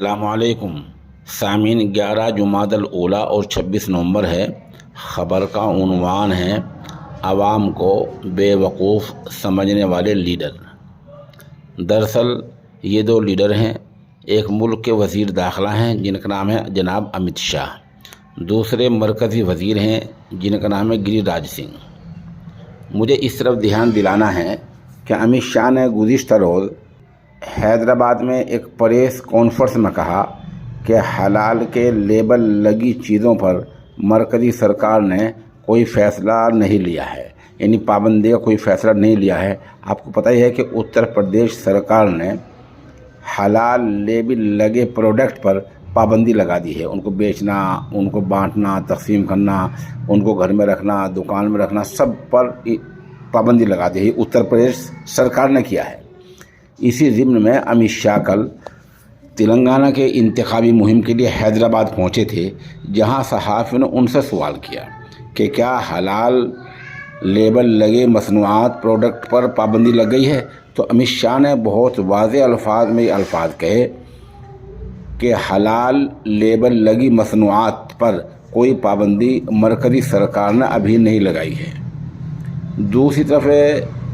السلام علیکم سامعین، 11 جمادی الاولیٰ اور 26 نومبر ہے۔ خبر کا عنوان ہے عوام کو بے وقوف سمجھنے والے لیڈر۔ دراصل یہ دو لیڈر ہیں، ایک ملک کے وزیر داخلہ ہیں جن کا نام ہے جناب امت شاہ، دوسرے مرکزی وزیر ہیں جن کا نام ہے گری راج سنگھ۔ مجھے اس طرف دھیان دلانا ہے کہ امت شاہ نے گزشتہ روز حیدرآباد میں ایک پریس کانفرنس میں کہا کہ حلال کے لیبل لگی چیزوں پر مرکزی سرکار نے کوئی فیصلہ نہیں لیا ہے، یعنی پابندی کا کوئی فیصلہ نہیں لیا ہے۔ آپ کو پتہ ہی ہے کہ اتر پردیش سرکار نے حلال لیبل لگے پروڈکٹ پر پابندی لگا دی ہے، ان کو بیچنا، ان کو بانٹنا، تقسیم کرنا، ان کو گھر میں رکھنا، دکان میں رکھنا، سب پر پابندی لگا دی ہے۔ اتر پردیش سرکار نے کیا ہے۔ اسی ضمن میں امت شاہ کل تلنگانہ کے انتخابی مہم کے لیے حیدرآباد پہنچے تھے، جہاں صحافیوں نے ان سے سوال کیا کہ کیا حلال لیبل لگے مصنوعات پروڈکٹ پر پابندی لگ گئی ہے، تو امت شاہ نے بہت واضح الفاظ میں یہ الفاظ کہے کہ حلال لیبل لگی مصنوعات پر کوئی پابندی مرکزی سرکار نے ابھی نہیں لگائی ہے۔ دوسری طرف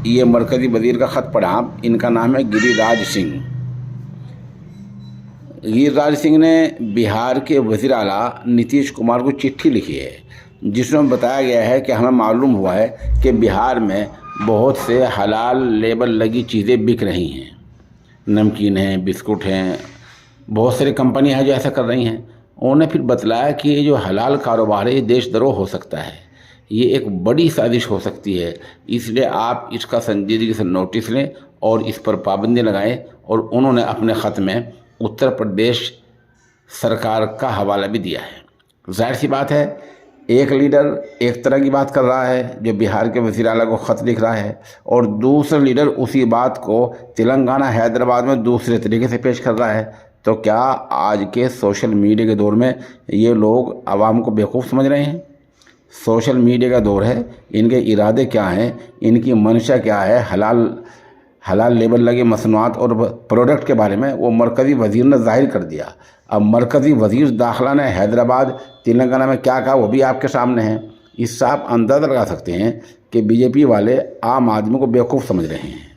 یہ مرکزی وزیر کا خط پڑھا، ان کا نام ہے گری راج سنگھ۔ گری راج سنگھ نے بہار کے وزیر اعلیٰ نتیش کمار کو چٹھی لکھی ہے، جس میں بتایا گیا ہے کہ ہمیں معلوم ہوا ہے کہ بہار میں بہت سے حلال لیبل لگی چیزیں بک رہی ہیں، نمکین ہیں، بسکٹ ہیں، بہت ساری کمپنیاں ہیں جو ایسا کر رہی ہیں۔ انہوں نے پھر بتلایا کہ یہ جو حلال کاروبار ہے یہ دیش دروہ ہو سکتا ہے، یہ ایک بڑی سازش ہو سکتی ہے، اس لیے آپ اس کا سنجیدگی سے نوٹس لیں اور اس پر پابندی لگائیں۔ اور انہوں نے اپنے خط میں اتر پردیش سرکار کا حوالہ بھی دیا ہے۔ ظاہر سی بات ہے، ایک لیڈر ایک طرح کی بات کر رہا ہے جو بہار کے وزیر اعلیٰ کو خط لکھ رہا ہے، اور دوسرا لیڈر اسی بات کو تلنگانہ حیدرآباد میں دوسرے طریقے سے پیش کر رہا ہے۔ تو کیا آج کے سوشل میڈیا کے دور میں یہ لوگ عوام کو بیوقوف سمجھ رہے ہیں؟ سوشل میڈیا کا دور ہے، ان کے ارادے کیا ہیں، ان کی منشا کیا ہے؟ حلال لیبل لگے مصنوعات اور پروڈکٹ کے بارے میں وہ مرکزی وزیر نے ظاہر کر دیا۔ اب مرکزی وزیر داخلہ نے حیدرآباد تلنگانہ میں کیا کہا وہ بھی آپ کے سامنے ہے۔ اس سے آپ اندازہ لگا سکتے ہیں کہ بی جے پی والے عام آدمی کو بیوقوف سمجھ رہے ہیں۔